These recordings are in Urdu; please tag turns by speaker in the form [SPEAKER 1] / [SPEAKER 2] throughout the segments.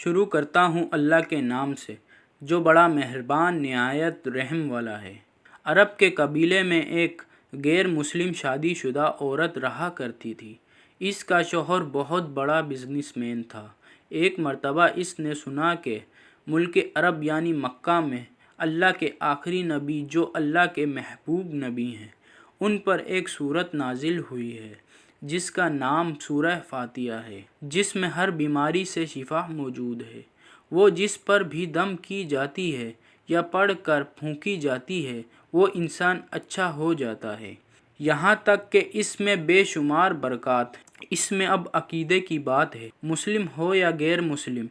[SPEAKER 1] شروع کرتا ہوں اللہ کے نام سے جو بڑا مہربان نہایت رحم والا ہے۔ عرب کے قبیلے میں ایک غیر مسلم شادی شدہ عورت رہا کرتی تھی۔ اس کا شوہر بہت بڑا بزنس مین تھا۔ ایک مرتبہ اس نے سنا کہ ملک عرب یعنی مکہ میں اللہ کے آخری نبی جو اللہ کے محبوب نبی ہیں ان پر ایک سورت نازل ہوئی ہے جس کا نام سورہ فاتحہ ہے، جس میں ہر بیماری سے شفا موجود ہے۔ وہ جس پر بھی دم کی جاتی ہے یا پڑھ کر پھونکی جاتی ہے وہ انسان اچھا ہو جاتا ہے، یہاں تک کہ اس میں بے شمار برکات ہیں۔ اس میں اب عقیدے کی بات ہے، مسلم ہو یا غیر مسلم،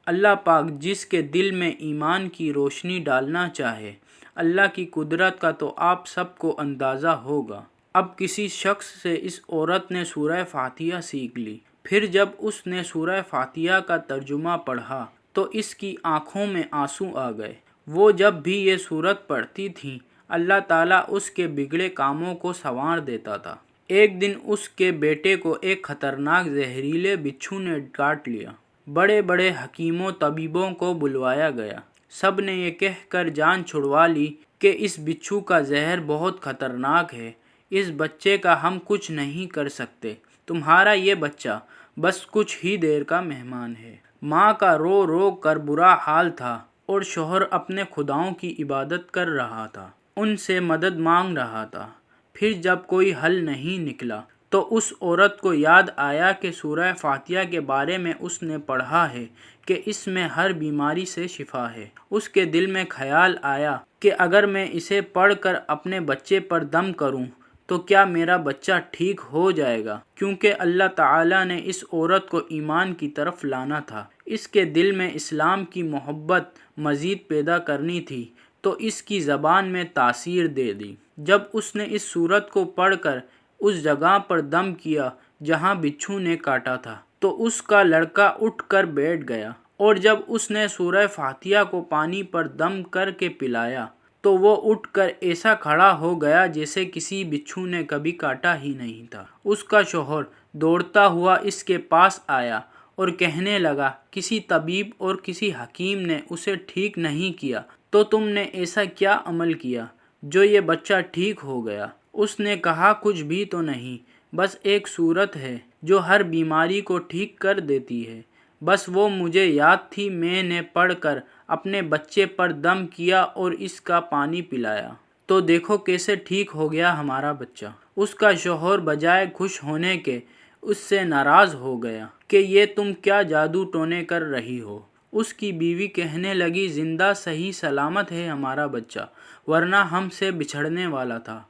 [SPEAKER 1] اللہ پاک جس کے دل میں ایمان کی روشنی ڈالنا چاہے، اللہ کی قدرت کا تو آپ سب کو اندازہ ہوگا۔ اب کسی شخص سے اس عورت نے سورہ فاتحہ سیکھ لی، پھر جب اس نے سورہ فاتحہ کا ترجمہ پڑھا تو اس کی آنکھوں میں آنسو آ گئے۔ وہ جب بھی یہ سورت پڑھتی تھی اللہ تعالیٰ اس کے بگڑے کاموں کو سنوار دیتا تھا۔ ایک دن اس کے بیٹے کو ایک خطرناک زہریلے بچھو نے کاٹ لیا۔ بڑے بڑے حکیموں طبیبوں کو بلوایا گیا، سب نے یہ کہہ کر جان چھڑوا لی کہ اس بچھو کا زہر بہت خطرناک ہے، اس بچے کا ہم کچھ نہیں کر سکتے، تمہارا یہ بچہ بس کچھ ہی دیر کا مہمان ہے۔ ماں کا رو رو کر برا حال تھا اور شوہر اپنے خداؤں کی عبادت کر رہا تھا، ان سے مدد مانگ رہا تھا۔ پھر جب کوئی حل نہیں نکلا تو اس عورت کو یاد آیا کہ سورہ فاتحہ کے بارے میں اس نے پڑھا ہے کہ اس میں ہر بیماری سے شفا ہے۔ اس کے دل میں خیال آیا کہ اگر میں اسے پڑھ کر اپنے بچے پر دم کروں تو کیا میرا بچہ ٹھیک ہو جائے گا، کیونکہ اللہ تعالیٰ نے اس عورت کو ایمان کی طرف لانا تھا، اس کے دل میں اسلام کی محبت مزید پیدا کرنی تھی تو اس کی زبان میں تاثیر دے دی۔ جب اس نے اس سورت کو پڑھ کر اس جگہ پر دم کیا جہاں بچھو نے کاٹا تھا تو اس کا لڑکا اٹھ کر بیٹھ گیا، اور جب اس نے سورہ فاتحہ کو پانی پر دم کر کے پلایا تو وہ اٹھ کر ایسا کھڑا ہو گیا جیسے کسی بچھو نے کبھی کاٹا ہی نہیں تھا۔ اس کا شوہر دوڑتا ہوا اس کے پاس آیا اور کہنے لگا، کسی طبیب اور کسی حکیم نے اسے ٹھیک نہیں کیا تو تم نے ایسا کیا عمل کیا جو یہ بچہ ٹھیک ہو گیا؟ اس نے کہا، کچھ بھی تو نہیں، بس ایک سورت ہے جو ہر بیماری کو ٹھیک کر دیتی ہے، بس وہ مجھے یاد تھی، میں نے پڑھ کر اپنے بچے پر دم کیا اور اس کا پانی پلایا تو دیکھو کیسے ٹھیک ہو گیا ہمارا بچہ۔ اس کا شوہر بجائے خوش ہونے کے اس سے ناراض ہو گیا کہ یہ تم کیا جادو ٹونے کر رہی ہو۔ اس کی بیوی کہنے لگی، زندہ صحیح سلامت ہے ہمارا بچہ، ورنہ ہم سے بچھڑنے والا تھا۔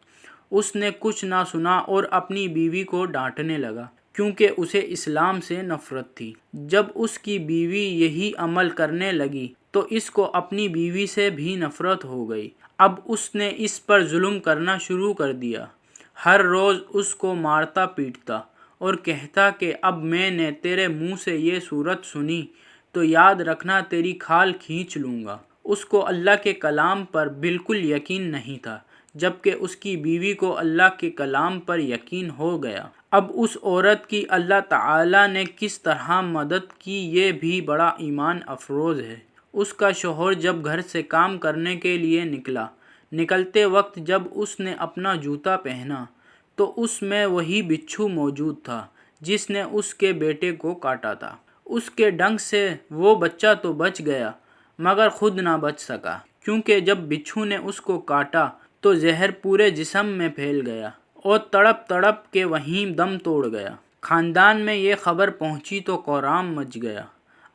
[SPEAKER 1] اس نے کچھ نہ سنا اور اپنی بیوی کو ڈانٹنے لگا کیونکہ اسے اسلام سے نفرت تھی۔ جب اس کی بیوی یہی عمل کرنے لگی تو اس کو اپنی بیوی سے بھی نفرت ہو گئی۔ اب اس نے اس پر ظلم کرنا شروع کر دیا، ہر روز اس کو مارتا پیٹتا اور کہتا کہ اب میں نے تیرے منہ سے یہ سورت سنی تو یاد رکھنا تیری کھال کھینچ لوں گا۔ اس کو اللہ کے کلام پر بالکل یقین نہیں تھا، جبکہ اس کی بیوی کو اللہ کے کلام پر یقین ہو گیا۔ اب اس عورت کی اللہ تعالیٰ نے کس طرح مدد کی یہ بھی بڑا ایمان افروز ہے۔ اس کا شوہر جب گھر سے کام کرنے کے لیے نکلتے وقت جب اس نے اپنا جوتا پہنا تو اس میں وہی بچھو موجود تھا جس نے اس کے بیٹے کو کاٹا تھا۔ اس کے ڈنگ سے وہ بچہ تو بچ گیا مگر خود نہ بچ سکا، کیونکہ جب بچھو نے اس کو کاٹا تو زہر پورے جسم میں پھیل گیا اور تڑپ تڑپ کے وہیں دم توڑ گیا۔ خاندان میں یہ خبر پہنچی تو کوہرام مچ گیا۔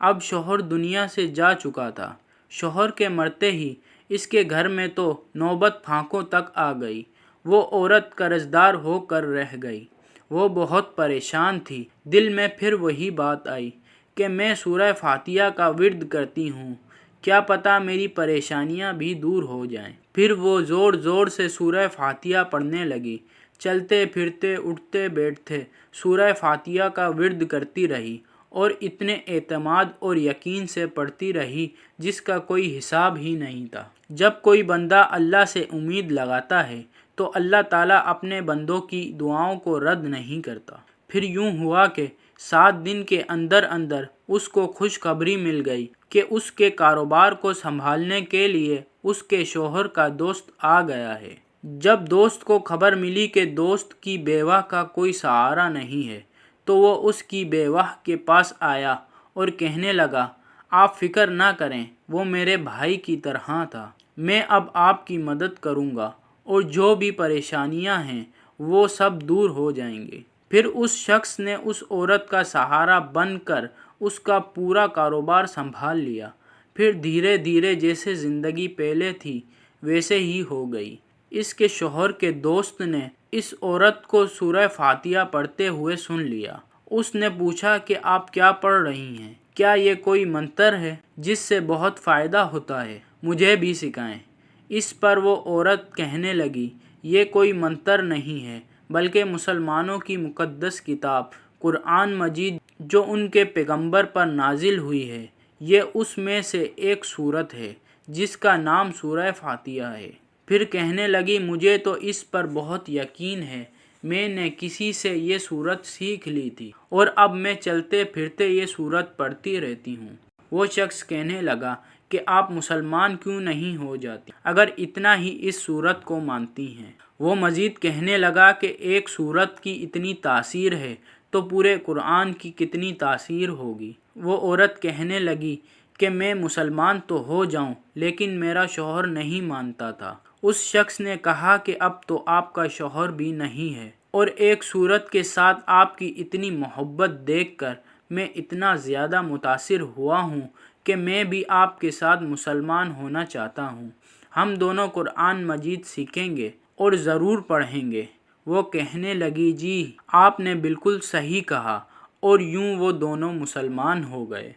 [SPEAKER 1] اب شوہر دنیا سے جا چکا تھا۔ شوہر کے مرتے ہی اس کے گھر میں تو نوبت پھانکوں تک آ گئی۔ وہ عورت قرضدار ہو کر رہ گئی۔ وہ بہت پریشان تھی۔ دل میں پھر وہی بات آئی کہ میں سورہ فاتحہ کا ورد کرتی ہوں، کیا پتہ میری پریشانیاں بھی دور ہو جائیں۔ پھر وہ زور زور سے سورہ فاتحہ پڑھنے لگی، چلتے پھرتے اٹھتے بیٹھتے سورہ فاتحہ کا ورد کرتی رہی اور اتنے اعتماد اور یقین سے پڑھتی رہی جس کا کوئی حساب ہی نہیں تھا۔ جب کوئی بندہ اللہ سے امید لگاتا ہے تو اللہ تعالیٰ اپنے بندوں کی دعاؤں کو رد نہیں کرتا۔ پھر یوں ہوا کہ 7 دن کے اندر اندر اس کو خوشخبری مل گئی کہ اس کے کاروبار کو سنبھالنے کے لیے اس کے شوہر کا دوست آ گیا ہے۔ جب دوست کو خبر ملی کہ دوست کی بیوہ کا کوئی سہارا نہیں ہے تو وہ اس کی بیوہ کے پاس آیا اور کہنے لگا، آپ فکر نہ کریں، وہ میرے بھائی کی طرح تھا، میں اب آپ کی مدد کروں گا اور جو بھی پریشانیاں ہیں وہ سب دور ہو جائیں گے۔ پھر اس شخص نے اس عورت کا سہارا بن کر اس کا پورا کاروبار سنبھال لیا۔ پھر دھیرے دھیرے جیسے زندگی پہلے تھی ویسے ہی ہو گئی۔ اس کے شوہر کے دوست نے اس عورت کو سورہ فاتحہ پڑھتے ہوئے سن لیا۔ اس نے پوچھا کہ آپ کیا پڑھ رہی ہیں؟ کیا یہ کوئی منتر ہے جس سے بہت فائدہ ہوتا ہے؟ مجھے بھی سکھائیں۔ اس پر وہ عورت کہنے لگی، یہ کوئی منتر نہیں ہے بلکہ مسلمانوں کی مقدس کتاب قرآن مجید جو ان کے پیغمبر پر نازل ہوئی ہے، یہ اس میں سے ایک سورت ہے جس کا نام سورہ فاتحہ ہے۔ پھر کہنے لگی، مجھے تو اس پر بہت یقین ہے، میں نے کسی سے یہ سورت سیکھ لی تھی اور اب میں چلتے پھرتے یہ سورت پڑھتی رہتی ہوں۔ وہ شخص کہنے لگا کہ آپ مسلمان کیوں نہیں ہو جاتی اگر اتنا ہی اس سورت کو مانتی ہیں؟ وہ مزید کہنے لگا کہ ایک سورت کی اتنی تاثیر ہے تو پورے قرآن کی کتنی تاثیر ہوگی۔ وہ عورت کہنے لگی کہ میں مسلمان تو ہو جاؤں لیکن میرا شوہر نہیں مانتا تھا۔ اس شخص نے کہا کہ اب تو آپ کا شوہر بھی نہیں ہے اور ایک سورت کے ساتھ آپ کی اتنی محبت دیکھ کر میں اتنا زیادہ متاثر ہوا ہوں کہ میں بھی آپ کے ساتھ مسلمان ہونا چاہتا ہوں۔ ہم دونوں قرآن مجید سیکھیں گے اور ضرور پڑھیں گے۔ وہ کہنے لگی، جی آپ نے بالکل صحیح کہا، اور یوں وہ دونوں مسلمان ہو گئے۔